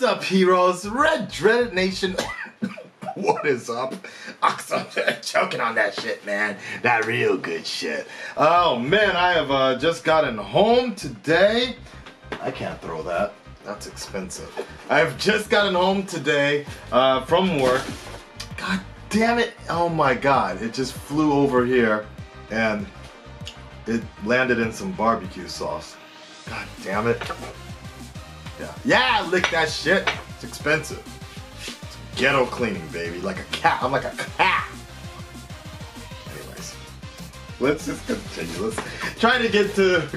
What's up, heroes? Red Dreaded Nation. What is up? Akasan, choking on that shit, man. That real good shit. Oh, man, I have just gotten home today. I can't throw that. That's expensive. I've just gotten home today from work. God damn it. Oh, my God. It just flew over here, and it landed in some barbecue sauce. God damn it. Yeah, lick that shit. It's expensive. It's ghetto cleaning, baby. Like a cat. I'm like a cat. Anyways, let's just continue. Let's try to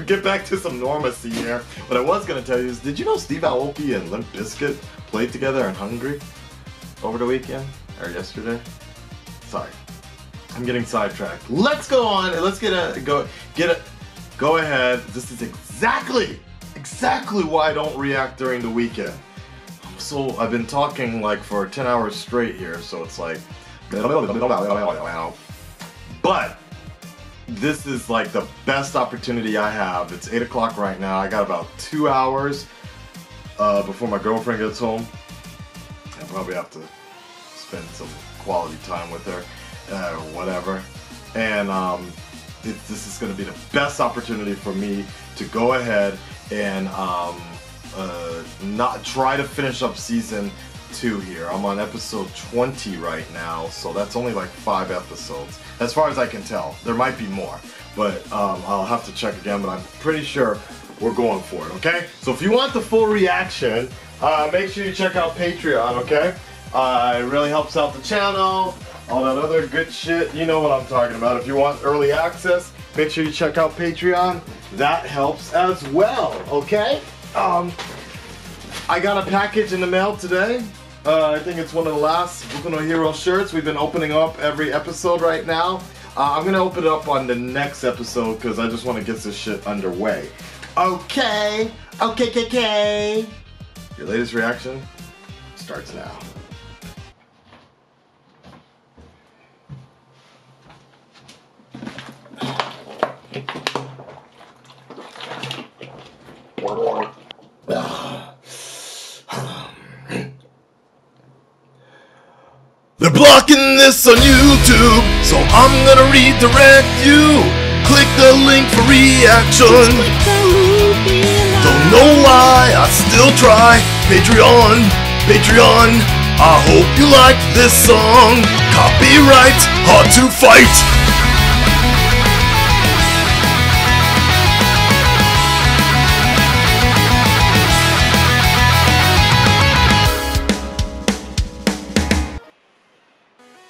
get back to some normalcy here. What I was gonna tell you is, did you know Steve Aoki and Limp Bizkit played together in Hungary over the weekend or yesterday? Sorry, I'm getting sidetracked. Let's go on and let's go ahead. This is exactly why I don't react during the weekend. So I've been talking like for 10 hours straight here, so it's like, but this is like the best opportunity I have. It's 8 o'clock right now. I got about 2 hours before my girlfriend gets home. I probably have to spend some quality time with her or whatever. And this is going to be the best opportunity for me to go ahead and not try to finish up season 2 here. I'm on episode 20 right now, so that's only like 5 episodes as far as I can tell. There might be more, but I'll have to check again, but I'm pretty sure we're going for it. Okay, so if you want the full reaction, make sure you check out Patreon. Okay, it really helps out the channel, all that other good shit. You know what I'm talking about. If you want early access, make sure you check out Patreon. That helps as well, okay? I got a package in the mail today. I think it's one of the last Boku no Hero shirts. We've been opening up every episode right now. I'm gonna open it up on the next episode because I just want to get this shit underway. Okay. Your latest reaction starts now. They're blocking this on YouTube, so I'm gonna redirect you. Click the link for reaction. Don't know why, I still try. Patreon. I hope you like this song. Copyright, hard to fight.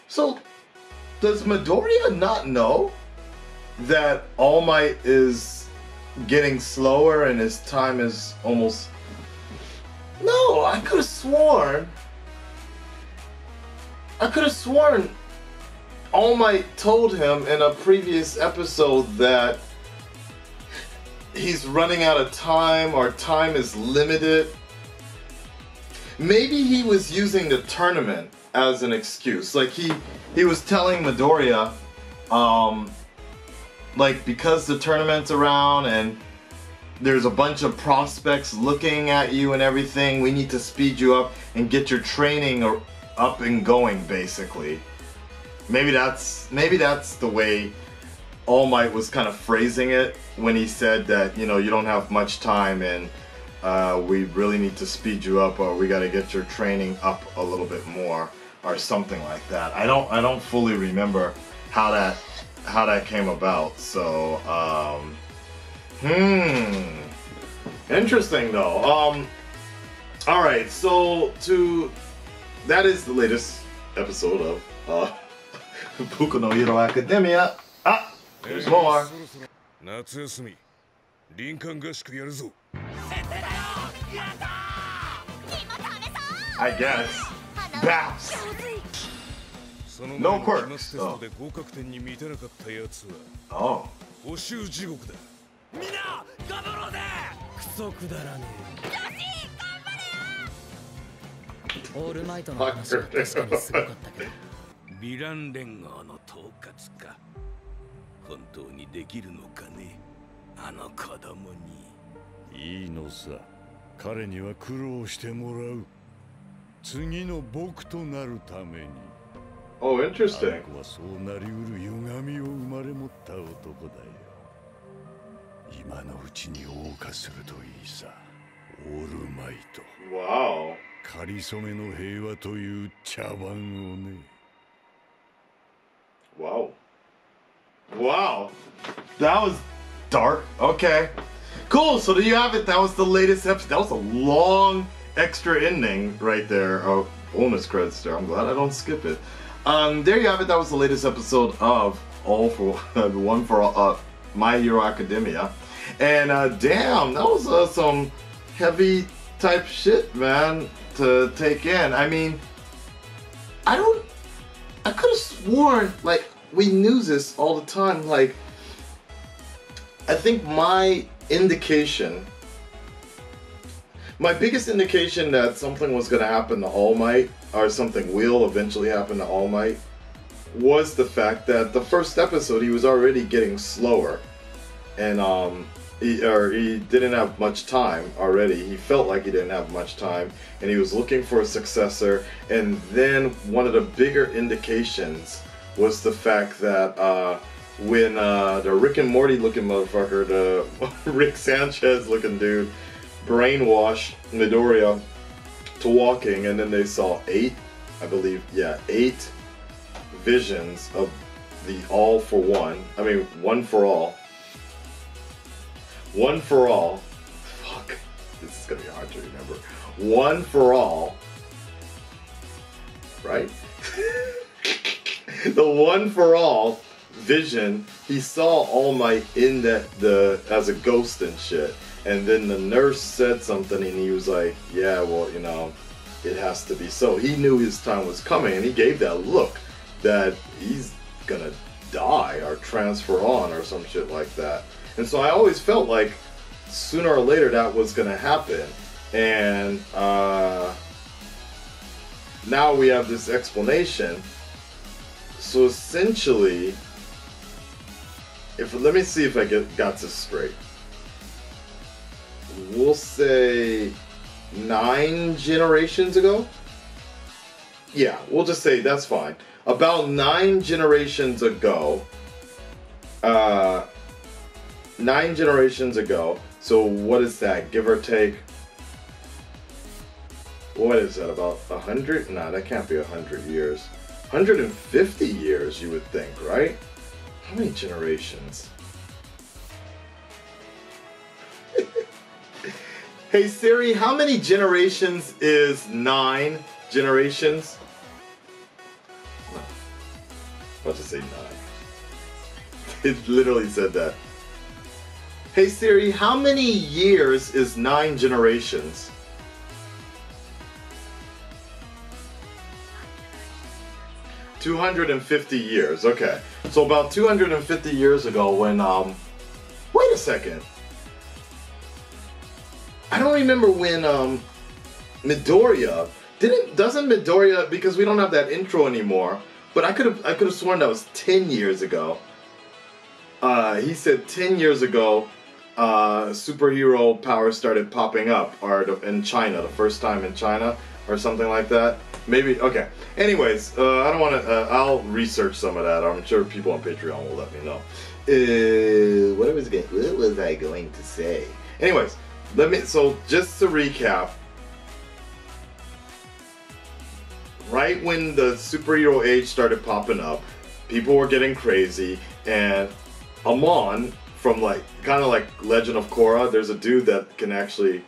So, does Midoriya not know that All Might is getting slower and his time is almost... No, I could have sworn All Might told him in a previous episode that he's running out of time or time is limited. Maybe he was using the tournament as an excuse. Like he was telling Midoriya, like, because the tournament's around and there's a bunch of prospects looking at you and everything, we need to speed you up and get your training up and going, basically. Maybe that's the way All Might was kind of phrasing it when he said that, you know, you don't have much time and we really need to speed you up, or we got to get your training up a little bit more, or something like that. I don't fully remember how that came about. So interesting though. All right, so that is the latest episode of Boku no Hero Academia. There's more. I guess. Baps. No quirks. Oh. Oh. 次の僕となるために。Oh, interesting. あの子はそうなりうる歪みを生まれ持った男だよ。今のうちに謳歌するといいさ。オールマイト。Wow. かりそめの平和という茶碗をね。Wow. Wow. That was dark. Okay. Cool. So there you have it. That was the latest episode. That was a long extra ending right there. Oh, bonus credits there. I'm glad I don't skip it. There you have it. That was the latest episode of All for One for All, My Hero Academia. And damn, that was some heavy type shit, man, to take in. I mean, I could have sworn, like, we knew this all the time. Like, I think my biggest indication that something was going to happen to All Might, or something will eventually happen to All Might, was the fact that the first episode he was already getting slower, and he didn't have much time already. He felt like he didn't have much time, and he was looking for a successor. And then one of the bigger indications was the fact that when the Rick and Morty looking motherfucker, the Rick Sanchez looking dude, brainwashed Midoriya to walking, and then they saw 8 visions of the All for One. I mean, One for All. One for All. Fuck. This is gonna be hard to remember. One for All. Right? The One for All vision, he saw All Might in as a ghost and shit. And then the nurse said something and he was like, yeah, well, you know, it has to be so. He knew his time was coming, and he gave that look that he's gonna die or transfer on or some shit like that. And so I always felt like sooner or later that was gonna happen. And now we have this explanation. So essentially, let me see if I got this straight. We'll say 9 generations ago? Yeah, we'll just say that's fine. About 9 generations ago, 9 generations ago, so what is that, give or take, what is that, about 100? Nah, that can't be 100 years. 150 years, you would think, right? How many generations? Hey Siri, how many generations is 9 generations? No. I was about to say 9. It literally said that. Hey Siri, how many years is 9 generations? $250 years, okay. So about 250 years ago when, wait a second. I don't remember when, Midoriya, doesn't Midoriya, because we don't have that intro anymore, but I could have sworn that was 10 years ago. He said 10 years ago, superhero powers started popping up, or in China, the first time in China, or something like that. Maybe, okay. Anyways, I don't want to, I'll research some of that. I'm sure people on Patreon will let me know. What was I going to say? Anyways, so just to recap, right when the superhero age started popping up, people were getting crazy, and Amon from kind of like Legend of Korra, there's a dude that can actually,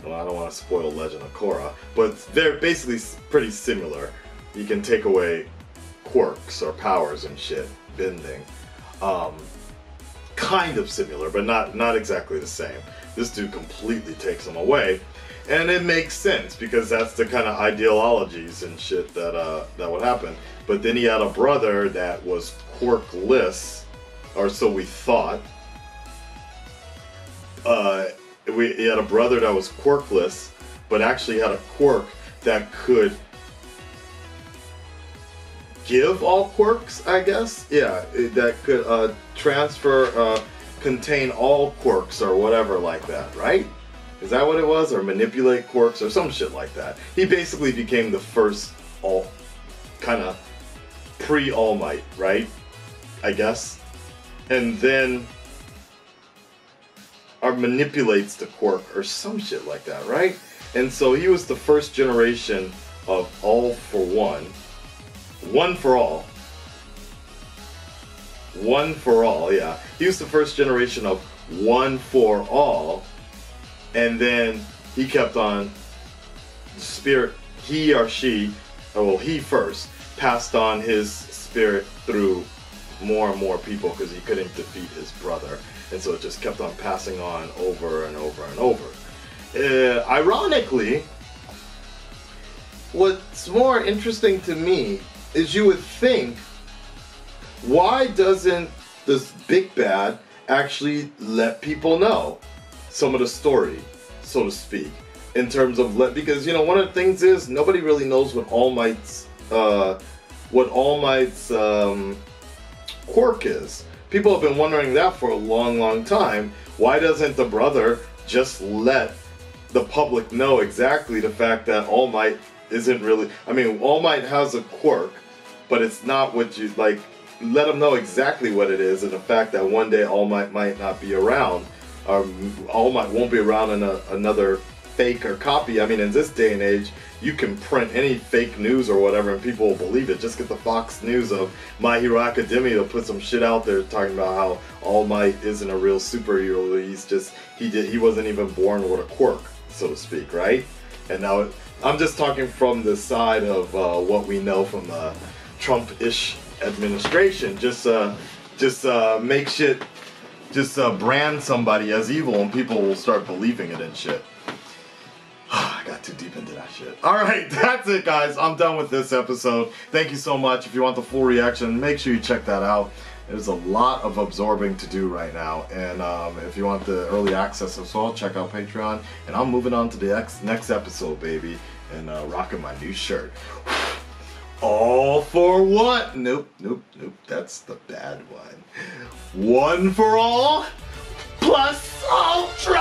well, I don't want to spoil Legend of Korra, but they're basically pretty similar. You can take away quirks or powers and shit, bending. Kind of similar, but not exactly the same. This dude completely takes them away, and it makes sense because that's the kind of ideologies and shit that would happen. But then he had a brother that was quirkless, or so we thought. He had a brother that was quirkless, but actually had a quirk that could give all quirks, I guess? Yeah, that could transfer, contain all quirks or whatever like that, right? Is that what it was? Or manipulate quirks or some shit like that. He basically became the first kind of pre-All Might, right? I guess. And then manipulates the quirk or some shit like that, right? And so he was the first generation of All for One. One for All. One for All, yeah. He was the first generation of One for All. And then he kept on, spirit, he or she, well, he first, passed on his spirit through more and more people because he couldn't defeat his brother. And so it just kept on passing on over and over and over. Ironically, what's more interesting to me is you would think, why doesn't this big bad actually let people know some of the story, so to speak, in terms of because you know, one of the things is nobody really knows what All Might's quirk is. People have been wondering that for a long time. Why doesn't the brother just let the public know exactly the fact that All Might isn't really, I mean, All Might has a quirk, but it's not what you like. Let them know exactly what it is, and the fact that one day All Might might not be around, or All Might won't be around in another fake or copy. I mean, in this day and age, you can print any fake news or whatever and people will believe it. Just get the Fox News of My Hero Academia to put some shit out there talking about how All Might isn't a real superhero. He's just, he wasn't even born with a quirk, so to speak, right? And now, I'm just talking from the side of what we know from the Trump-ish administration. Just make shit, brand somebody as evil and people will start believing it and shit. I got too deep into that shit. Alright, that's it guys. I'm done with this episode. Thank you so much. If you want the full reaction, make sure you check that out. There's a lot of absorbing to do right now. And if you want the early access as well, check out Patreon. And I'm moving on to the next episode, baby. And rocking my new shirt. All for what? Nope. That's the bad one. One for all plus Ultra!